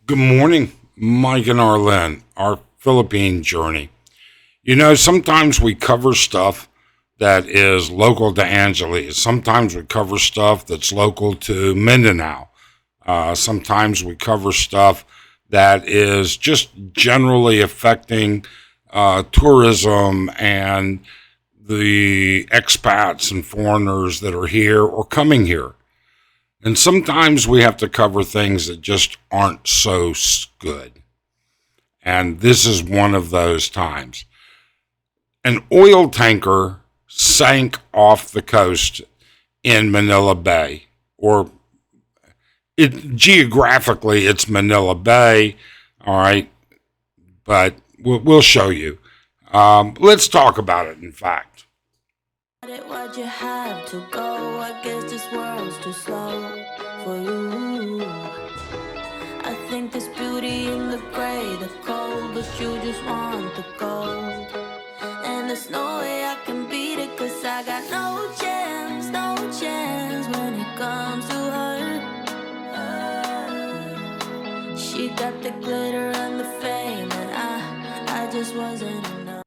Good morning, Mike and Arlen, our Philippine journey. Sometimes we cover stuff that is local to Angeles. Sometimes we cover stuff that's local to Mindanao. Sometimes we cover stuff that is just generally affecting tourism and the expats and foreigners that are here or coming here. And sometimes we have to cover things that just aren't so good. And this is one of those times. An oil tanker sank off the coast in Manila Bay, or geographically it's Manila Bay, all right, but we'll show you. Let's talk about it, in fact. Why'd you have to go? I guess this world's too slow for you. I think there's beauty in the gray, the cold, but you just want the gold. And there's no way I can beat it, cause I got no chance when it comes to her. She got the glitter and the fame, and I just wasn't enough.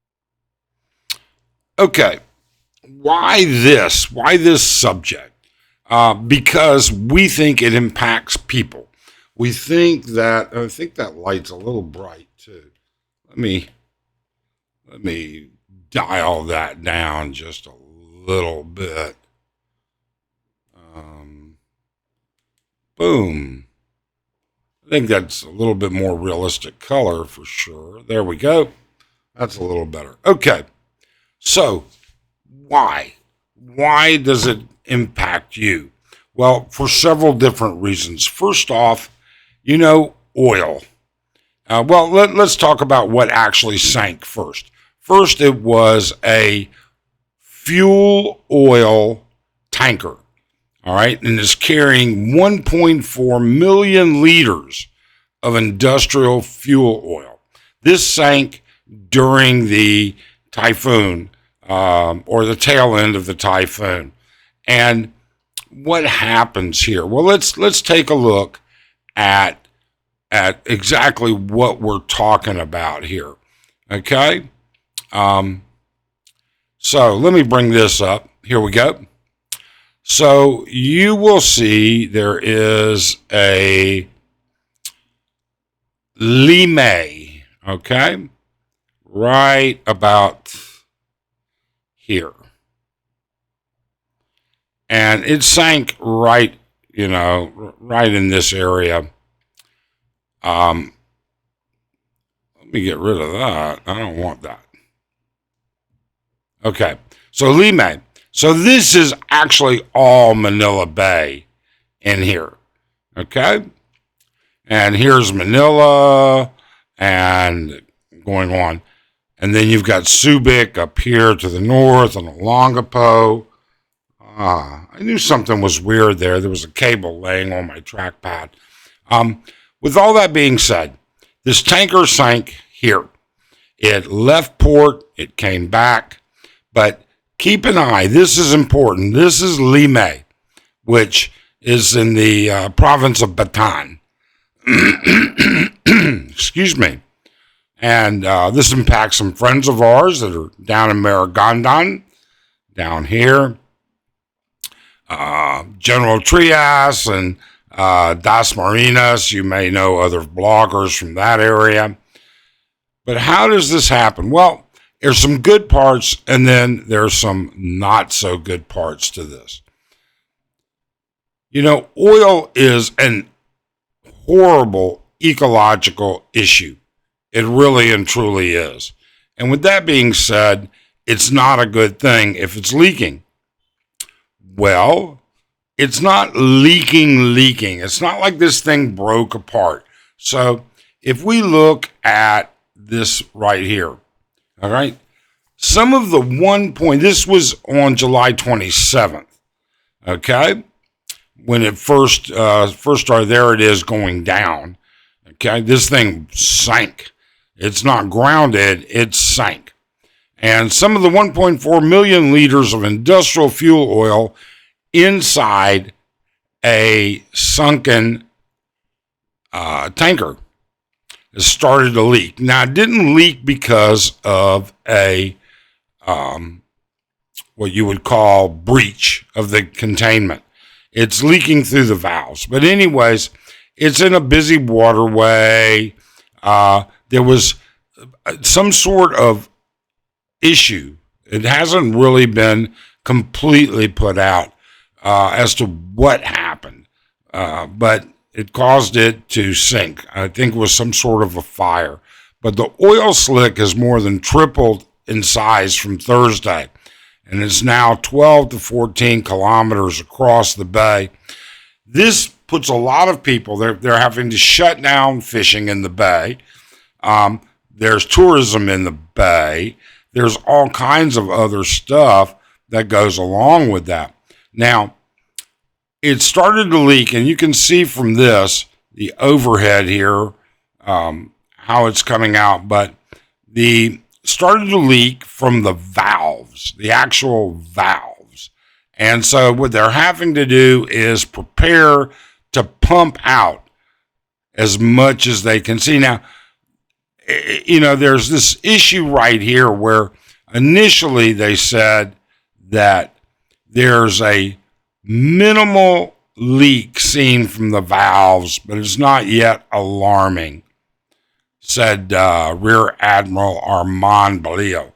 Okay. Why this? Why this subject? Because we think it impacts people. We think that, I think that light's a little bright too. Let me dial that down just a little bit. Boom. I think that's a little bit more realistic color for sure. There we go. That's a little better. Okay. So, why? Why does it impact you? Well, for several different reasons. First off, oil. Let's talk about what actually sank first. First, it was a fuel oil tanker, all right, and is carrying 1.4 million liters of industrial fuel oil. This sank during the typhoon, or the tail end of the typhoon. And what happens here? Well, let's take a look at exactly what we're talking about here. Okay? So let me bring this up. Here we go. So you will see there is a lime, okay? Right about here. And it sank right in this area. Let me get rid of that. I don't want that. Okay. So Lime. So this is actually all Manila Bay in here. Okay. And here's Manila and going on. And then you've got Subic up here to the north and Olongapo. I knew something was weird there. There was a cable laying on my trackpad. With all that being said, this tanker sank here. It left port. It came back. But keep an eye. This is important. This is Lime, which is in the province of Bataan. Excuse me. And this impacts some friends of ours that are down in Maragondon, down here. General Trias and Das Marinas. You may know other bloggers from that area. But how does this happen? Well, there's some good parts, and then there's some not so good parts to this. Oil is an horrible ecological issue. It really and truly is. And with that being said, it's not a good thing if it's leaking. Well, it's not leaking. It's not like this thing broke apart. So if we look at this right here, all right, some of the this was on July 27th, okay, when it first started, there it is going down, okay, this thing sank. It's not grounded, it sank. And some of the 1.4 million liters of industrial fuel oil inside a sunken tanker. it started to leak. Now, it didn't leak because of a what you would call breach of the containment. It's leaking through the valves. But anyways, it's in a busy waterway. There was some sort of issue. It hasn't really been completely put out as to what happened, but it caused it to sink. I think it was some sort of a fire. But the oil slick has more than tripled in size from Thursday, and it's now 12 to 14 kilometers across the bay. This puts a lot of people, they're having to shut down fishing in the bay. There's tourism in the bay. There's all kinds of other stuff that goes along with that. Now, it started to leak, and you can see from this, the overhead here, how it's coming out, but the started to leak from the valves, the actual valves. And so what they're having to do is prepare to pump out as much as they can see. Now, there's this issue right here where initially they said that there's a minimal leak seen from the valves, but it's not yet alarming, said Rear Admiral Armand Balillo.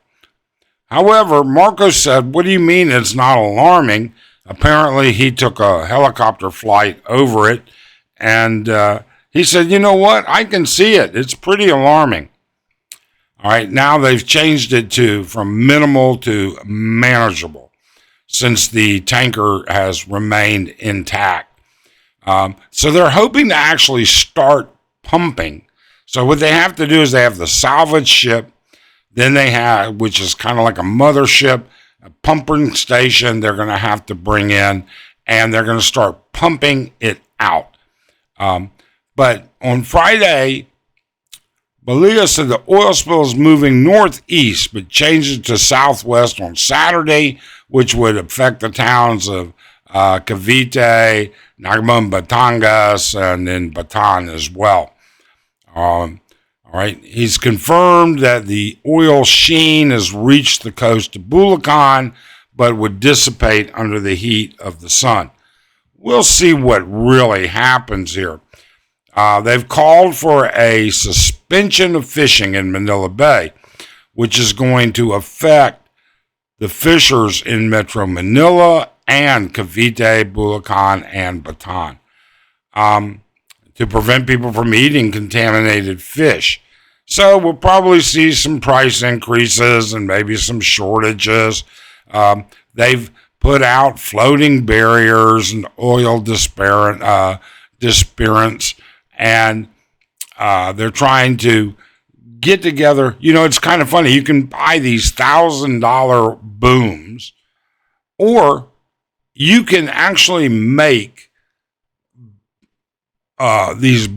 However, Marcos said, what do you mean it's not alarming? Apparently, he took a helicopter flight over it, and he said, you know what? I can see it. It's pretty alarming. All right, now they've changed it from minimal to manageable since the tanker has remained intact. So they're hoping to actually start pumping. So what they have to do is they have the salvage ship, then they have, which is kind of like a mothership, a pumping station they're going to have to bring in, and they're going to start pumping it out. But on Friday, Balillo said the oil spill is moving northeast, but changes to southwest on Saturday, which would affect the towns of Cavite, Nagamon, Batangas, and then Bataan as well. All right. He's confirmed that the oil sheen has reached the coast of Bulacan, but would dissipate under the heat of the sun. We'll see what really happens here. They've called for a suspension of fishing in Manila Bay, which is going to affect the fishers in Metro Manila and Cavite, Bulacan, and Bataan, to prevent people from eating contaminated fish. So we'll probably see some price increases and maybe some shortages. They've put out floating barriers and oil dispersions, and they're trying to get together. It's kind of funny. You can buy these $1,000 booms, or you can actually make these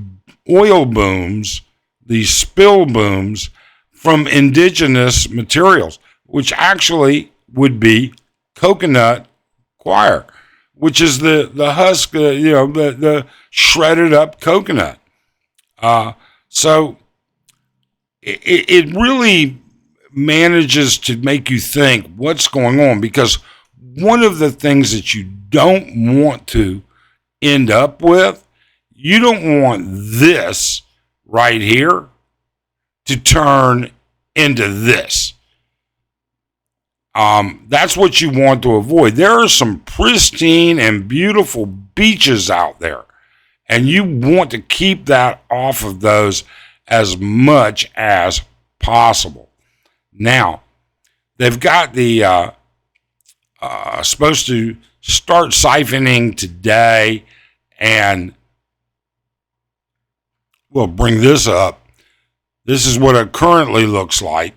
oil booms, these spill booms, from indigenous materials, which actually would be coconut coir, which is the husk, the shredded up coconut. So it really manages to make you think what's going on, because one of the things that you don't want to end up with, you don't want this right here to turn into this. That's what you want to avoid. There are some pristine and beautiful beaches out there, and you want to keep that off of those as much as possible. Now, they've got the supposed to start siphoning today, and we'll bring this up. This is what it currently looks like,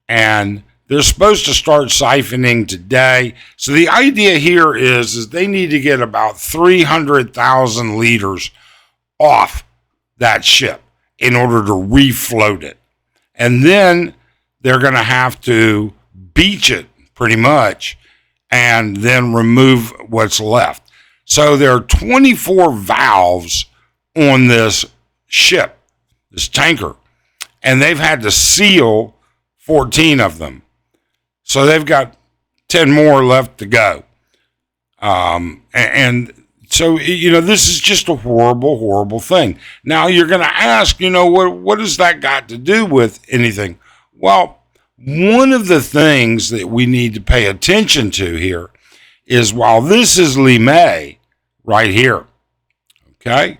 and they're supposed to start siphoning today. So the idea here is they need to get about 300,000 liters off that ship in order to refloat it. And then they're going to have to beach it pretty much and then remove what's left. So there are 24 valves on this ship. this tanker, and they've had to seal 14 of them. So they've got 10 more left to go. And so, this is just a horrible, horrible thing. Now you're going to ask, what has that got to do with anything? Well, one of the things that we need to pay attention to here is while this is Limay right here, okay,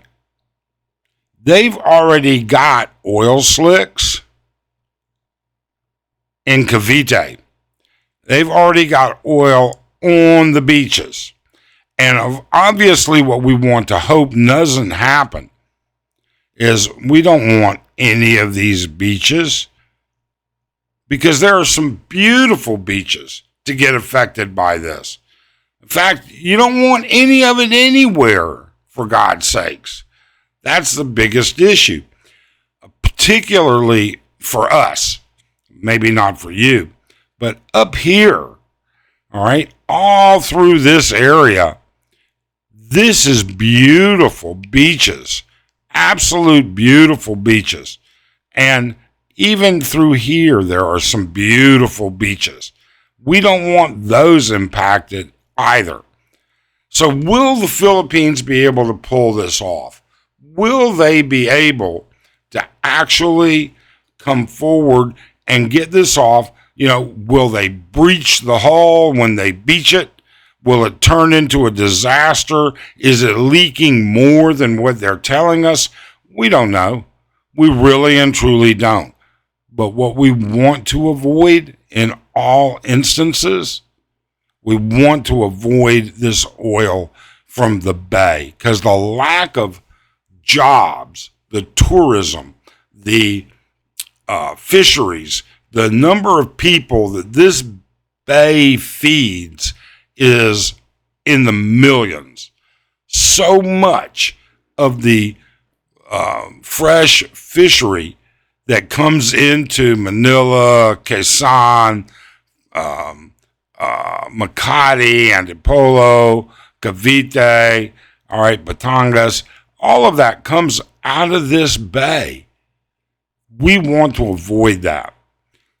they've already got oil slicks in Cavite. They've already got oil on the beaches. And obviously what we want to hope doesn't happen is we don't want any of these beaches, because there are some beautiful beaches to get affected by this. In fact, you don't want any of it anywhere, for God's sakes. That's the biggest issue, particularly for us. Maybe not for you, but up here, all right, all through this area, this is beautiful beaches, absolute beautiful beaches. And even through here, there are some beautiful beaches. We don't want those impacted either. So will the Philippines be able to pull this off? Will they be able to actually come forward and get this off? Will they breach the hull when they beach it? Will it turn into a disaster? Is it leaking more than what they're telling us? We don't know. We really and truly don't. But what we want to avoid in all instances, we want to avoid this oil from the bay, because the lack of jobs, the tourism, the fisheries, the number of people that this bay feeds is in the millions. So much of the fresh fishery that comes into Manila, Quezon, Makati, Antipolo, Cavite, all right, Batangas, all of that comes out of this bay. We want to avoid that.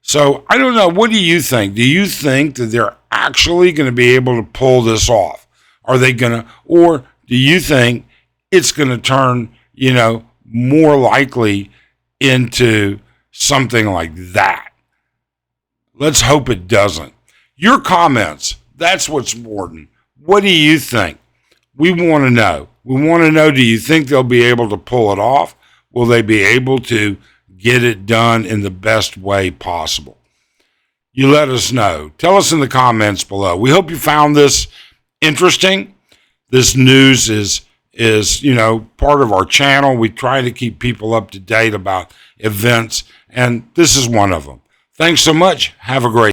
So I don't know. What do you think? Do you think that they're actually going to be able to pull this off? Are they going to, or do you think it's going to turn, more likely into something like that? Let's hope it doesn't. Your comments, that's what's important. What do you think? We want to know. We want to know, do you think they'll be able to pull it off? Will they be able to get it done in the best way possible? You let us know. Tell us in the comments below. We hope you found this interesting. This news is part of our channel. We try to keep people up to date about events, and this is one of them. Thanks so much. Have a great